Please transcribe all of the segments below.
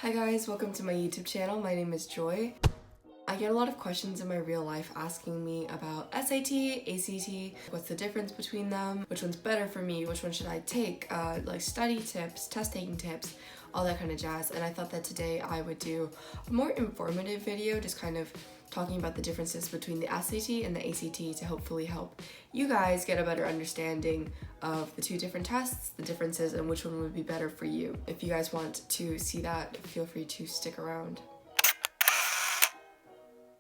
Hi guys, welcome to my YouTube channel. My name is Joy. I get a lot of questions in my real life asking me about SAT, ACT, what's the difference between them, which one's better for me, which one should I take, like study tips, test taking tips, all that kind of jazz. And I thought that today I would do a more informative video, just kind of talking about the differences between the SAT and the ACT to hopefully help you guys get a better understanding of the two different tests, the differences, and which one would be better for you. If you guys want to see that, feel free to stick around.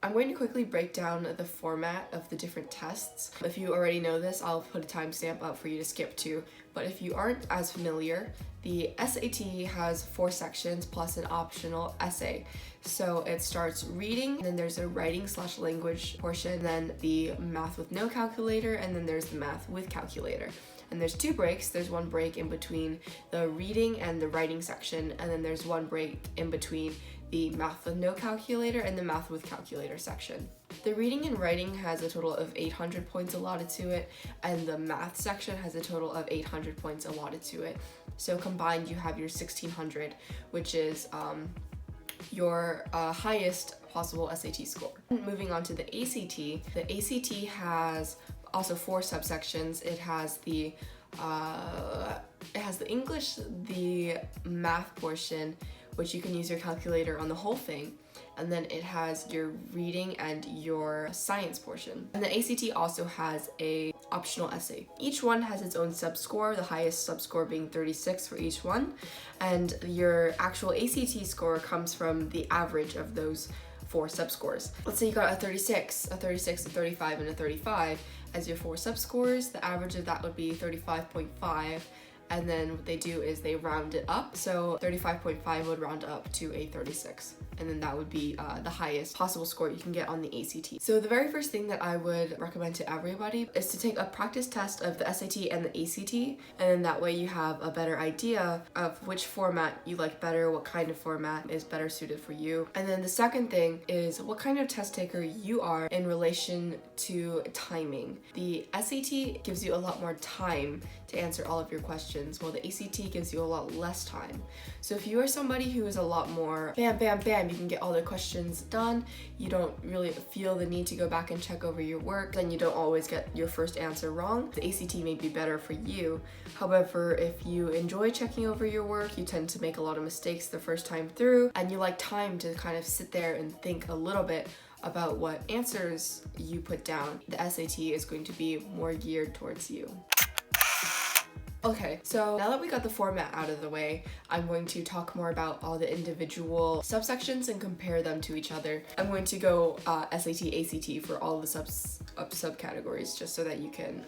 I'm going to quickly break down the format of the different tests. If you already know this, I'll put a timestamp up for you to skip to, but if you aren't as familiar, the SAT has 4 sections plus an optional essay. So it starts reading, and then there's a writing/language portion, then the math with no calculator, and then there's the math with calculator. And there's 2 breaks. There's one break in between the reading and the writing section, and then there's one break in between the math with no calculator and the math with calculator section. The reading and writing has a total of 800 points allotted to it, and the math section has a total of 800 points allotted to it. So combined you have your 1600, which is your highest possible SAT score. Moving on to the ACT has also 4 subsections. It has the English, the math portion, which you can use your calculator on the whole thing, and then it has your reading and your science portion. And the ACT also has a optional essay. Each one has its own sub-score, the highest sub-score being 36 for each one, and your actual ACT score comes from the average of those 4 sub-scores. Let's say you got a 36, a 35, and a 35 as your 4 sub-scores. The average of that would be 35.5. And then what they do is they round it up. So 35.5 would round up to a 36. And then that would be the highest possible score you can get on the ACT. So the very first thing that I would recommend to everybody is to take a practice test of the SAT and the ACT. And then that way you have a better idea of which format you like better, what kind of format is better suited for you. And then the second thing is what kind of test taker you are in relation to timing. The SAT gives you a lot more time to answer all of your questions, while the ACT gives you a lot less time. So if you are somebody who is a lot more bam, bam, bam, you can get all the questions done, you don't really feel the need to go back and check over your work, then you don't always get your first answer wrong, the ACT may be better for you. However, if you enjoy checking over your work, you tend to make a lot of mistakes the first time through, and you like time to kind of sit there and think a little bit about what answers you put down, the SAT is going to be more geared towards you. Okay, so now that we got the format out of the way, I'm going to talk more about all the individual subsections and compare them to each other. I'm going to go SAT, ACT for all the subcategories just so that you can,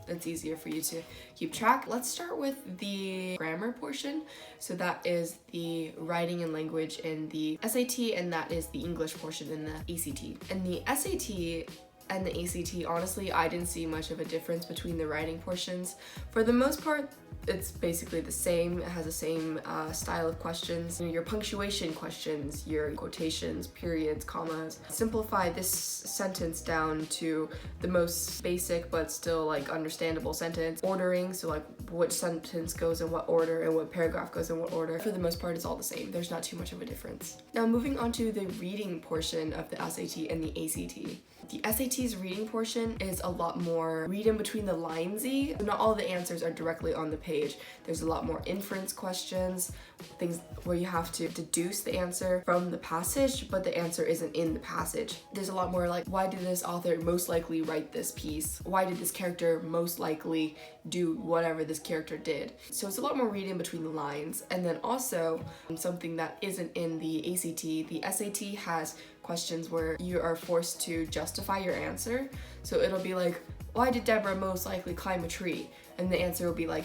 it's easier for you to keep track. Let's start with the grammar portion. So that is the writing and language in the SAT, and that is the English portion in the ACT. And the SAT and the ACT, honestly, I didn't see much of a difference between the writing portions. For the most part, it's basically the same. It has the same style of questions. Your punctuation questions, your quotations, periods, commas. Simplify this sentence down to the most basic but still like understandable sentence. Ordering, so like which sentence goes in what order and what paragraph goes in what order. For the most part, it's all the same. There's not too much of a difference. Now moving on to the reading portion of the SAT and the ACT. The SAT's reading portion is a lot more read in between the linesy. Not all the answers are directly on the page. There's a lot more inference questions, things where you have to deduce the answer from the passage, but the answer isn't in the passage. There's a lot more like, why did this author most likely write this piece? Why did this character most likely do whatever this character did? So it's a lot more read in between the lines. And then also something that isn't in the ACT, the SAT has questions where you are forced to justify your answer. So it'll be like, why did Deborah most likely climb a tree? And the answer will be like,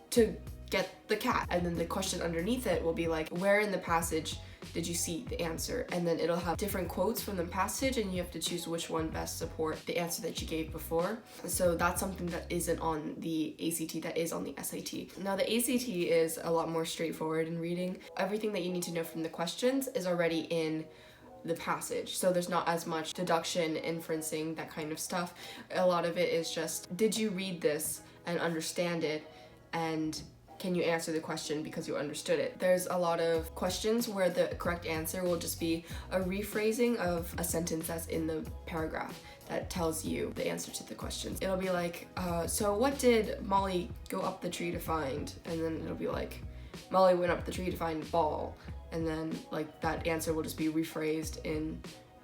to get the cat. And then the question underneath it will be like, where in the passage did you see the answer? And then it'll have different quotes from the passage, and you have to choose which one best support the answer that you gave before. So that's something that isn't on the ACT, that is on the SAT. Now the ACT is a lot more straightforward in reading. Everything that you need to know from the questions is already in the passage, so there's not as much deduction, inferencing, that kind of stuff. A lot of it is just, did you read this and understand it, and can you answer the question because you understood it? There's a lot of questions where the correct answer will just be a rephrasing of a sentence that's in the paragraph that tells you the answer to the question. It'll be like, so what did Molly go up the tree to find? And then it'll be like, Molly went up the tree to find a ball. And then like that answer will just be rephrased in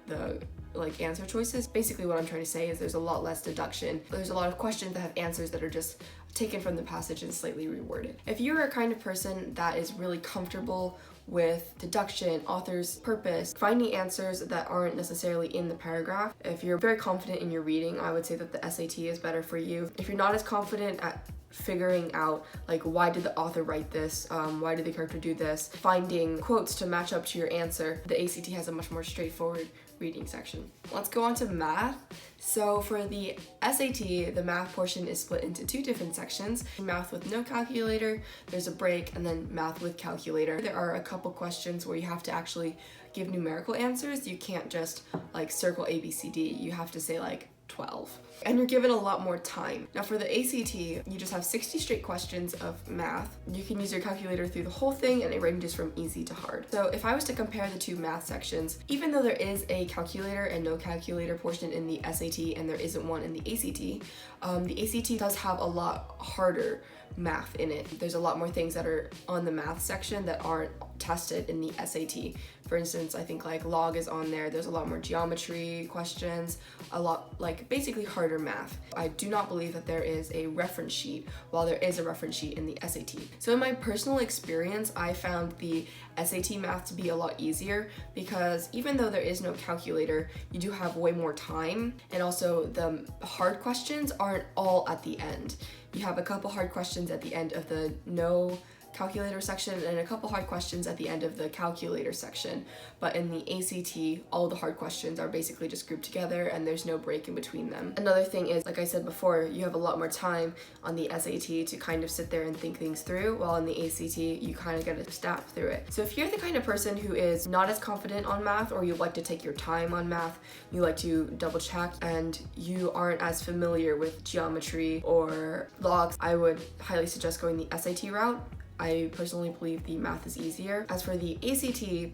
the like answer choices. Basically what I'm trying to say is there's a lot less deduction. There's a lot of questions that have answers that are just taken from the passage and slightly reworded. If you're a kind of person that is really comfortable with deduction, author's purpose, finding answers that aren't necessarily in the paragraph, if you're very confident in your reading, I would say that the SAT is better for you. If you're not as confident at figuring out like why did the author write this, why did the character do this, finding quotes to match up to your answer, the ACT has a much more straightforward reading section. Let's go on to math. So for the SAT, the math portion is split into two different sections. Math with no calculator, there's a break, and then math with calculator. There are a couple questions where you have to actually give numerical answers. You can't just like circle A, B, C, D. You have to say like 12. And you're given a lot more time. Now for the ACT, you just have 60 straight questions of math. You can use your calculator through the whole thing and it ranges from easy to hard. So if I was to compare the two math sections, even though there is a calculator and no calculator portion in the SAT and there isn't one in the ACT does have a lot harder math in it. There's a lot more things that are on the math section that aren't tested in the SAT. For instance, I think like log is on there. There's a lot more geometry questions, a lot like basically harder math. I do not believe that there is a reference sheet, while there is a reference sheet in the SAT. So in my personal experience, I found the SAT math to be a lot easier because even though there is no calculator, you do have way more time, and also the hard questions aren't all at the end. You have a couple hard questions at the end of the no calculator section and a couple hard questions at the end of the calculator section. But in the ACT, all the hard questions are basically just grouped together and there's no break in between them. Another thing is, like I said before, you have a lot more time on the SAT to kind of sit there and think things through, while in the ACT, you kind of get to snap through it. So if you're the kind of person who is not as confident on math, or you like to take your time on math, you like to double check, and you aren't as familiar with geometry or logs, I would highly suggest going the SAT route. I personally believe the math is easier. As for the ACT,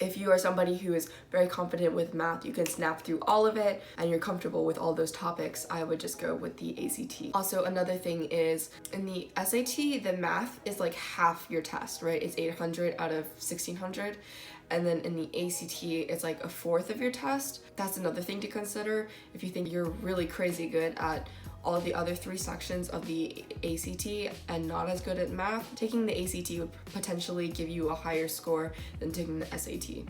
if you are somebody who is very confident with math, you can snap through all of it and you're comfortable with all those topics, I would just go with the ACT. Also, another thing is in the SAT, the math is like half your test, right? It's 800 out of 1600. And then in the ACT, it's like a fourth of your test. That's another thing to consider. If you think you're really crazy good at all the other three sections of the ACT and not as good at math, taking the ACT would potentially give you a higher score than taking the SAT.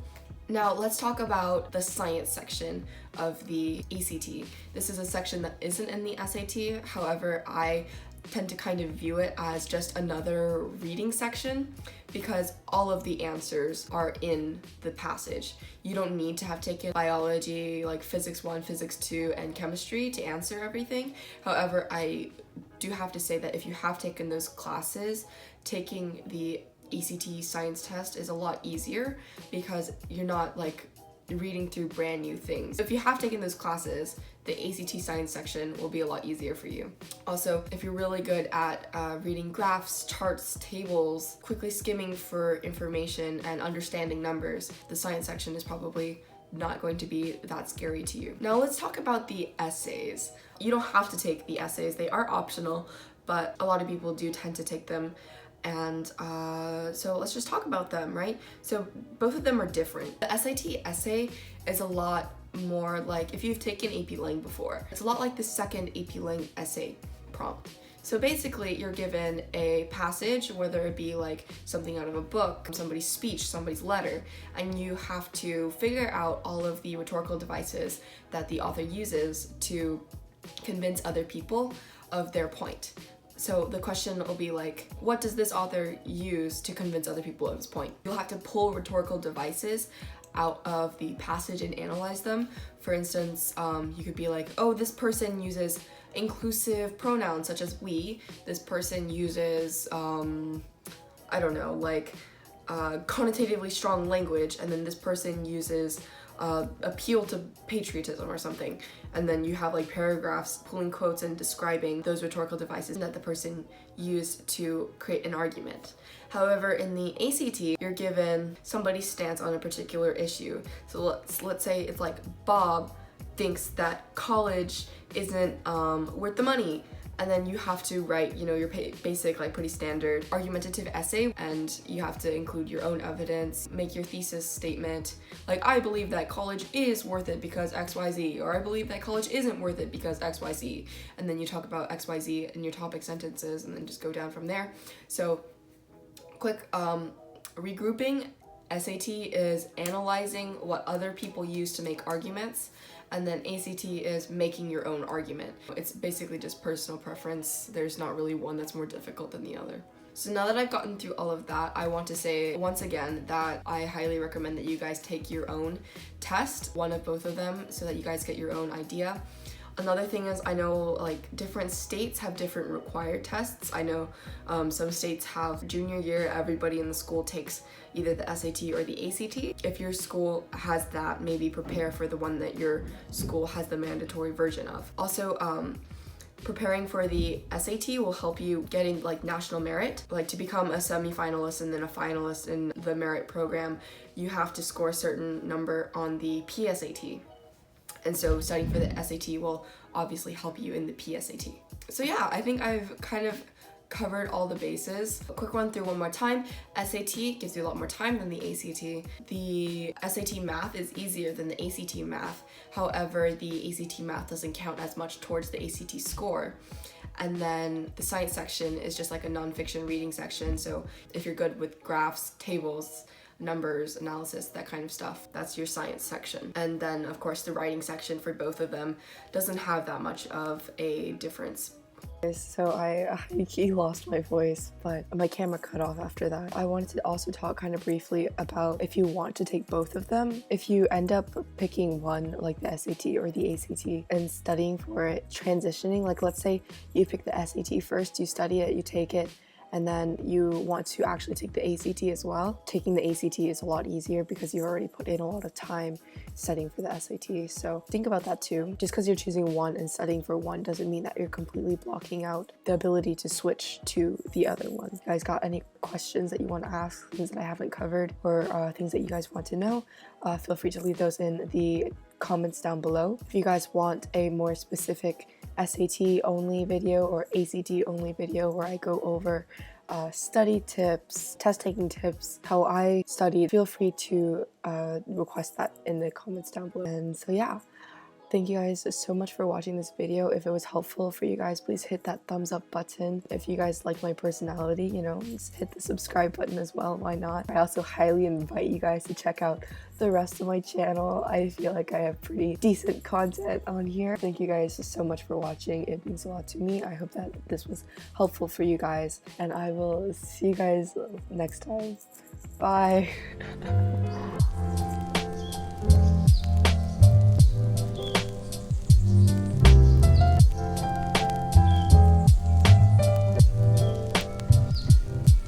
Now let's talk about the science section of the ACT. This is a section that isn't in the SAT, however, I tend to kind of view it as just another reading section because all of the answers are in the passage. You don't need to have taken biology, like physics 1, physics 2, and chemistry to answer everything. However, I do have to say that if you have taken those classes, taking the ACT science test is a lot easier because you're not like reading through brand new things. If you have taken those classes, the ACT science section will be a lot easier for you. Also, if you're really good at reading graphs, charts, tables, quickly skimming for information and understanding numbers, the science section is probably not going to be that scary to you. Now let's talk about the essays. You don't have to take the essays, they are optional, but a lot of people do tend to take them. And so let's just talk about them, right? So both of them are different. The SAT essay is a lot more like, if you've taken AP Lang before, it's a lot like the second AP Lang essay prompt. So basically you're given a passage, whether it be like something out of a book, somebody's speech, somebody's letter, and you have to figure out all of the rhetorical devices that the author uses to convince other people of their point. So the question will be like, what does this author use to convince other people of his point? You'll have to pull rhetorical devices out of the passage and analyze them. For instance, you could be like, oh, this person uses inclusive pronouns such as we. This person uses, I don't know, like connotatively strong language, and then this person uses appeal to patriotism or something. And then you have like paragraphs pulling quotes and describing those rhetorical devices that the person used to create an argument. However, in the ACT, you're given somebody's stance on a particular issue. So let's say it's like Bob thinks that college isn't worth the money. And then you have to write, you know, your basic, like pretty standard argumentative essay, and you have to include your own evidence, make your thesis statement, like I believe that college is worth it because XYZ, or I believe that college isn't worth it because XYZ, and then you talk about XYZ in your topic sentences and then just go down from there. So quick regrouping. SAT is analyzing what other people use to make arguments, and then ACT is making your own argument. It's basically just personal preference. There's not really one that's more difficult than the other. So now that I've gotten through all of that, I want to say once again that I highly recommend that you guys take your own test, one of both of them, so that you guys get your own idea. Another thing is, I know like different states have different required tests. I know some states have junior year, everybody in the school takes either the SAT or the ACT. If your school has that, maybe prepare for the one that your school has the mandatory version of. Also, preparing for the SAT will help you getting like national merit. Like to become a semi-finalist and then a finalist in the merit program, you have to score a certain number on the PSAT. And so studying for the SAT will obviously help you in the PSAT. So yeah, I think I've kind of covered all the bases. A quick run through one more time. SAT gives you a lot more time than the ACT. The SAT math is easier than the ACT math. However, the ACT math doesn't count as much towards the ACT score. And then the science section is just like a nonfiction reading section. So if you're good with graphs, tables, numbers, analysis, that kind of stuff, that's your science section. And then of course the writing section for both of them doesn't have that much of a difference. So I lost my voice, but my camera cut off after that. I wanted to also talk kind of briefly about if you want to take both of them. If you end up picking one, like the SAT or the ACT, and studying for it, transitioning, like let's say you pick the SAT first, you study it, you take it, and then you want to actually take the ACT as well. Taking the ACT is a lot easier because you've already put in a lot of time studying for the SAT. So think about that too. Just because you're choosing one and studying for one doesn't mean that you're completely blocking out the ability to switch to the other one. You guys got any questions that you want to ask, things that I haven't covered, or things that you guys want to know, feel free to leave those in the comments down below. If you guys want a more specific SAT only video or ACT only video where I go over study tips, test taking tips, how I studied, feel free to request that in the comments down below. And so yeah, thank you guys so much for watching this video. If it was helpful for you guys, please hit that thumbs up button. If you guys like my personality, you know, just hit the subscribe button as well, why not? I also highly invite you guys to check out the rest of my channel. I feel like I have pretty decent content on here. Thank you guys so much for watching. It means a lot to me. I hope that this was helpful for you guys, and I will see you guys next time. Bye.